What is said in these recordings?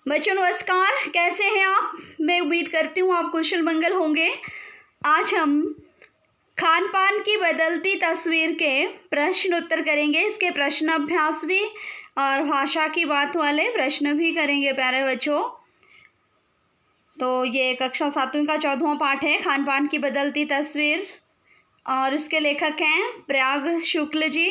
बच्चों नमस्कार, कैसे हैं आप। मैं उम्मीद करती हूँ आप कुशल मंगल होंगे। आज हम खान पान की बदलती तस्वीर के प्रश्न उत्तर करेंगे। इसके प्रश्न अभ्यास भी और भाषा की बात वाले प्रश्न भी करेंगे प्यारे बच्चों। तो ये कक्षा 7वीं का 14वां पाठ है, खान पान की बदलती तस्वीर, और इसके लेखक हैं प्रयाग शुक्ल जी।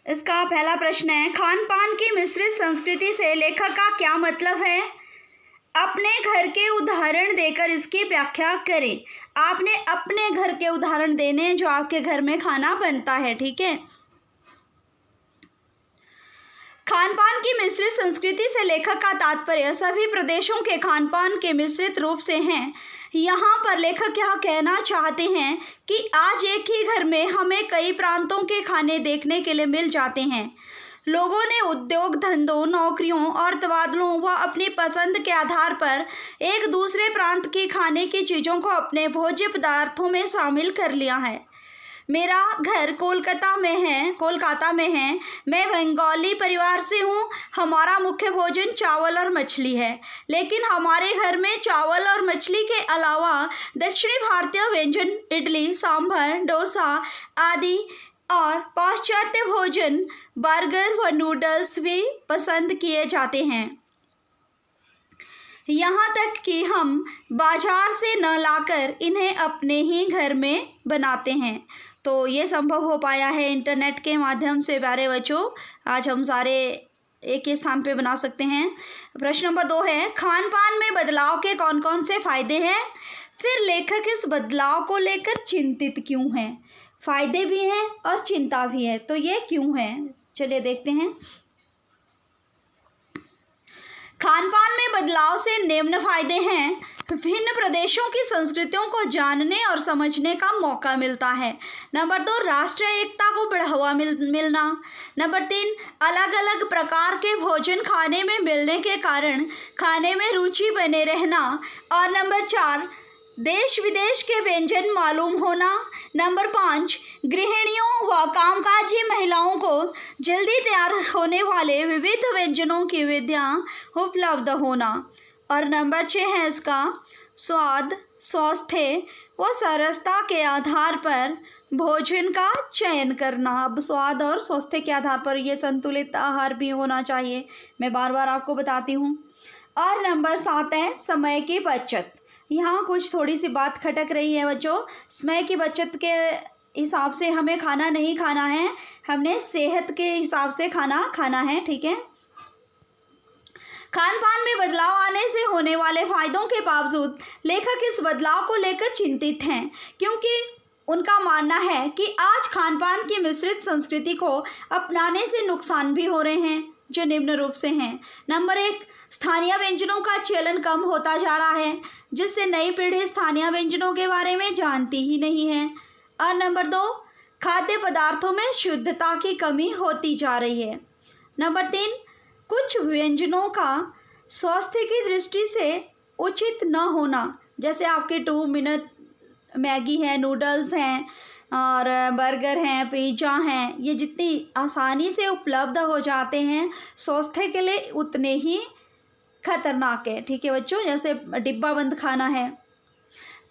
इसका पहला प्रश्न है, खान पान की मिश्रित संस्कृति से लेखक का क्या मतलब है। अपने घर के उदाहरण देकर इसकी व्याख्या करें। आपने अपने घर के उदाहरण देने जो आपके घर में खाना बनता है, ठीक है। खान पान की मिश्रित संस्कृति से लेखक का तात्पर्य सभी प्रदेशों के खान पान के मिश्रित रूप से हैं। यहाँ पर लेखक यह कहना चाहते हैं कि आज एक ही घर में हमें कई प्रांतों के खाने देखने के लिए मिल जाते हैं। लोगों ने उद्योग धंधों, नौकरियों और तबादलों व अपनी पसंद के आधार पर एक दूसरे प्रांत की खाने की चीज़ों को अपने भोज्य पदार्थों में शामिल कर लिया है। मेरा घर कोलकाता में है। मैं बंगाली परिवार से हूँ। हमारा मुख्य भोजन चावल और मछली है, लेकिन हमारे घर में चावल और मछली के अलावा दक्षिणी भारतीय व्यंजन इडली, सांभर, डोसा आदि और पाश्चात्य भोजन बर्गर व नूडल्स भी पसंद किए जाते हैं। यहाँ तक कि हम बाजार से न लाकर इन्हें अपने ही घर में बनाते हैं। तो ये संभव हो पाया है इंटरनेट के माध्यम से प्यारे बच्चों। आज हम सारे एक ही स्थान पे बना सकते हैं। प्रश्न नंबर 2 है, खान पान में बदलाव के कौन कौन से फायदे हैं। फिर लेखक इस बदलाव को लेकर चिंतित क्यों हैं। फायदे भी हैं और चिंता भी है, तो ये क्यों है, चलिए देखते हैं। खान पान में बदलाव से निम्न फायदे हैं। विभिन्न प्रदेशों की संस्कृतियों को जानने और समझने का मौका मिलता है। नंबर 2, राष्ट्रीय एकता को बढ़ावा मिलना। नंबर 3, अलग अलग प्रकार के भोजन खाने में मिलने के कारण खाने में रुचि बने रहना। और नंबर 4, देश विदेश के व्यंजन मालूम होना। नंबर 5, गृहिणियों व कामकाजी महिलाओं को जल्दी तैयार होने वाले विविध व्यंजनों की विधियाँ उपलब्ध होना। और नंबर 6 है इसका, स्वाद, स्वास्थ्य व सरसता के आधार पर भोजन का चयन करना। अब स्वाद और स्वास्थ्य के आधार पर ये संतुलित आहार भी होना चाहिए, मैं बार बार आपको बताती हूँ। और नंबर 7 है समय की बचत। यहाँ कुछ थोड़ी सी बात खटक रही है बच्चों। समय की बचत के हिसाब से हमें खाना नहीं खाना है, हमने सेहत के हिसाब से खाना है, ठीक है। खान पान में बदलाव आने से होने वाले फायदों के बावजूद लेखक इस बदलाव को लेकर चिंतित हैं, क्योंकि उनका मानना है कि आज खान पान की मिश्रित संस्कृति को अपनाने से नुकसान भी हो रहे हैं, जो निम्न रूप से हैं। नंबर 1, स्थानीय व्यंजनों का चलन कम होता जा रहा है, जिससे नई पीढ़ी स्थानीय व्यंजनों के बारे में जानती ही नहीं है। और नंबर 2, खाद्य पदार्थों में शुद्धता की कमी होती जा रही है। नंबर 3, कुछ व्यंजनों का स्वास्थ्य की दृष्टि से उचित न होना, जैसे आपके 2 मिनट मैगी है, नूडल्स हैं और बर्गर हैं, पिज़्ज़ा हैं, ये जितनी आसानी से उपलब्ध हो जाते हैं स्वास्थ्य के लिए उतने ही खतरनाक है, ठीक है बच्चों, जैसे डिब्बा बंद खाना है।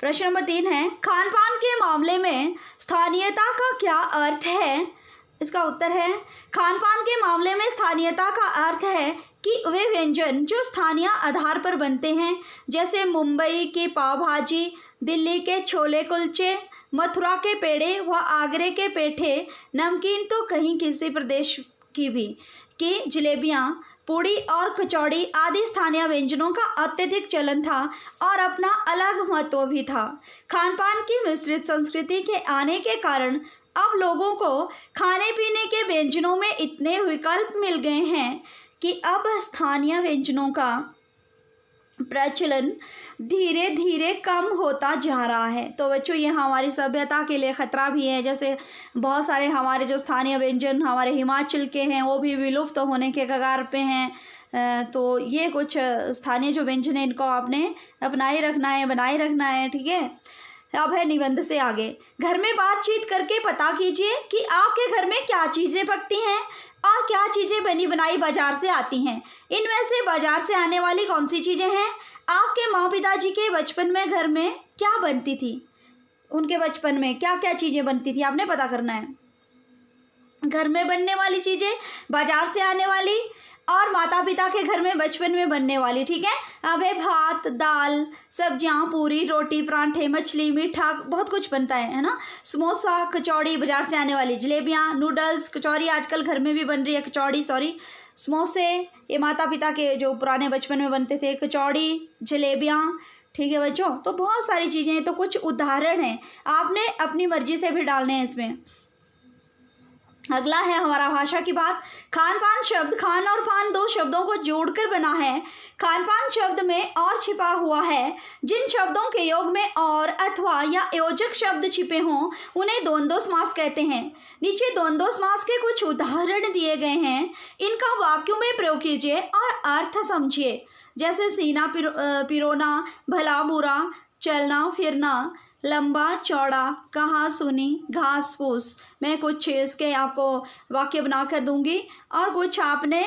प्रश्न नंबर 3 है, खान पान के मामले में स्थानीयता का क्या अर्थ है। इसका उत्तर है, खान पान के मामले में स्थानीयता का अर्थ है कि वे व्यंजन जो स्थानीय आधार पर बनते हैं, जैसे मुंबई की पाव भाजी, दिल्ली के छोले कुलचे, मथुरा के पेड़े व आगरे के पेठे, नमकीन तो कहीं किसी प्रदेश की भी की जलेबियाँ, पूड़ी और कचौड़ी आदि स्थानीय व्यंजनों का अत्यधिक चलन था और अपना अलग महत्व भी था। खान पान की मिश्रित संस्कृति के आने के कारण अब लोगों को खाने पीने के व्यंजनों में इतने विकल्प मिल गए हैं कि अब स्थानीय व्यंजनों का प्रचलन धीरे धीरे कम होता जा रहा है। तो बच्चों ये हमारी सभ्यता के लिए खतरा भी है, जैसे बहुत सारे हमारे जो स्थानीय व्यंजन हमारे हिमाचल के हैं वो भी विलुप्त होने के कगार पे हैं। तो ये कुछ स्थानीय जो व्यंजन है इनको आपने अपनाए रखना है, बनाए रखना है, ठीक है। अब है निबंध से आगे। घर में बातचीत करके पता कीजिए कि आपके घर में क्या चीज़ें पकती हैं और क्या चीज़ें बनी बनाई बाजार से आती हैं। इनमें से बाजार से आने वाली कौन सी चीज़ें हैं? आपके माँ पिताजी के बचपन में घर में क्या बनती थी? उनके बचपन में क्या क्या चीज़ें बनती थी आपने पता करना है। घर में बनने वाली चीज़ें, बाजार से आने वाली और माता पिता के घर में बचपन में बनने वाली। ठीक है, अब है भात, दाल, सब्जियां, पूरी, रोटी, पराठे, मछली, मीठा, बहुत कुछ बनता है ना। समोसा, कचौड़ी, बाजार से आने वाली जलेबियां, नूडल्स, कचौरी आजकल घर में भी बन रही है, कचौड़ी सॉरी, समोसे ये माता पिता के जो पुराने बचपन में बनते थे, कचौड़ी, जलेबियाँ। ठीक है बच्चों, तो बहुत सारी चीज़ें हैं, तो कुछ उदाहरण हैं, आपने अपनी मर्जी से भी डालने हैं इसमें। अगला है हमारा भाषा की बात। खान पान शब्द, खान और पान दो शब्दों को जोड़कर बना है। खान पान शब्द में और छिपा हुआ है। जिन शब्दों के योग में और अथवा या योजक शब्द छिपे हों उन्हें द्वंद्व समास कहते हैं। नीचे द्वंद्व समास के कुछ उदाहरण दिए गए हैं, इनका वाक्यों में प्रयोग कीजिए और अर्थ समझिए। जैसे सीना पिरोना, भला बुरा, चलना फिरना, लंबा चौड़ा, कहा सुनी, घास फूस। मैं कुछ इसके आपको वाक्य बना कर दूंगी और कुछ आपने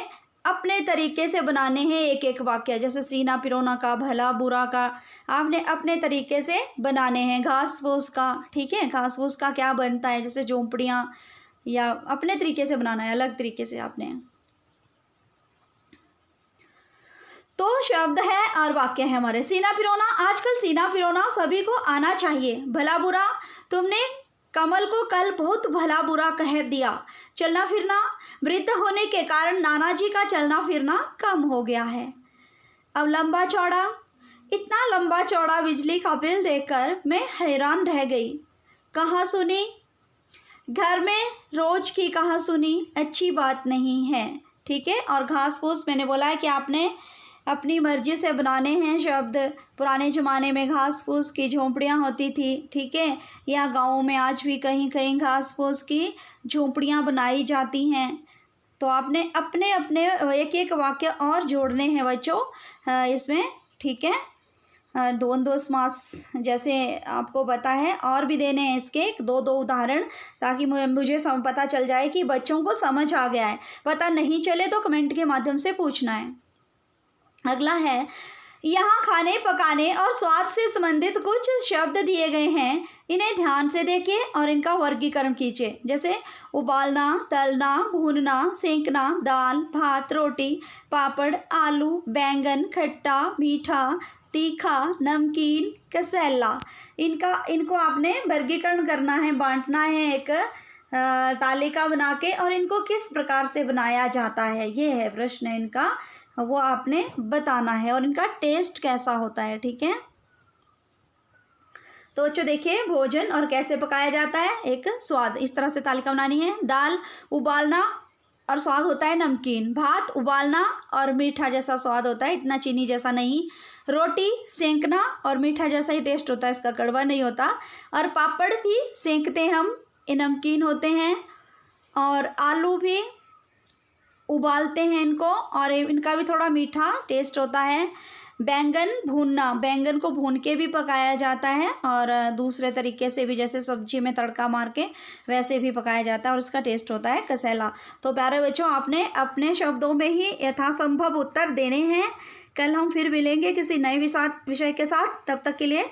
अपने तरीके से बनाने हैं एक एक वाक्य। जैसे सीना पिरोना का, भला बुरा का आपने अपने तरीके से बनाने हैं। घास फूस का, ठीक है, घास फूस का क्या बनता है, जैसे झोंपड़ियाँ, या अपने तरीके से बनाना है, अलग तरीके से आपने। तो शब्द है और वाक्य है हमारे। सीना पिरोना, आजकल सीना पिरोना सभी को आना चाहिए। भला बुरा, तुमने कमल को कल बहुत भला बुरा कह दिया। चलना फिरना, वृद्ध होने के कारण नाना जी का चलना फिरना कम हो गया है। अब लंबा चौड़ा, इतना लंबा चौड़ा बिजली का बिल देखकर मैं हैरान रह गई। कहाँ सुनी, घर में रोज की कहाँ सुनी अच्छी बात नहीं है। ठीक है, और घास फूस मैंने बोला है कि आपने अपनी मर्जी से बनाने हैं शब्द। पुराने ज़माने में घास फूस की झोंपड़ियाँ होती थी, ठीक है, या गाँव में आज भी कहीं कहीं घास फूस की झोंपड़ियाँ बनाई जाती हैं। तो आपने अपने अपने एक एक वाक्य और जोड़ने हैं बच्चों इसमें। ठीक है, द्वंद्व समास जैसे आपको पता है, और भी देने हैं इसके दो दो उदाहरण, ताकि मुझे पता चल जाए कि बच्चों को समझ आ गया है। पता नहीं चले तो कमेंट के माध्यम से पूछना है। अगला है, यहाँ खाने पकाने और स्वाद से संबंधित कुछ शब्द दिए गए हैं, इन्हें ध्यान से देखिए और इनका वर्गीकरण कीजिए। जैसे उबालना, तलना, भूनना, सेंकना, दाल, भात, रोटी, पापड़, आलू, बैंगन, खट्टा, मीठा, तीखा, नमकीन, कसेला। इनको आपने वर्गीकरण करना है, बांटना है एक तालिका बना के, और इनको किस प्रकार से बनाया जाता है ये है प्रश्न इनका, वो आपने बताना है, और इनका टेस्ट कैसा होता है। ठीक है, तो बच्चों देखिए, भोजन और कैसे पकाया जाता है, एक स्वाद, इस तरह से तालिका बनानी है। दाल उबालना और स्वाद होता है नमकीन। भात उबालना और मीठा जैसा स्वाद होता है, इतना चीनी जैसा नहीं। रोटी सेंकना और मीठा जैसा ही टेस्ट होता है, इसका कड़वा नहीं होता। और पापड़ भी सेंकते हम, ये नमकीन होते हैं। और आलू भी उबालते हैं इनको, और इनका भी थोड़ा मीठा टेस्ट होता है। बैंगन भूनना, बैंगन को भून के भी पकाया जाता है, और दूसरे तरीके से भी, जैसे सब्जी में तड़का मार के वैसे भी पकाया जाता है, और उसका टेस्ट होता है कसेला। तो प्यारे बच्चों, आपने अपने शब्दों में ही यथासंभव उत्तर देने हैं। कल हम फिर मिलेंगे किसी नए विषय के साथ, तब तक के लिए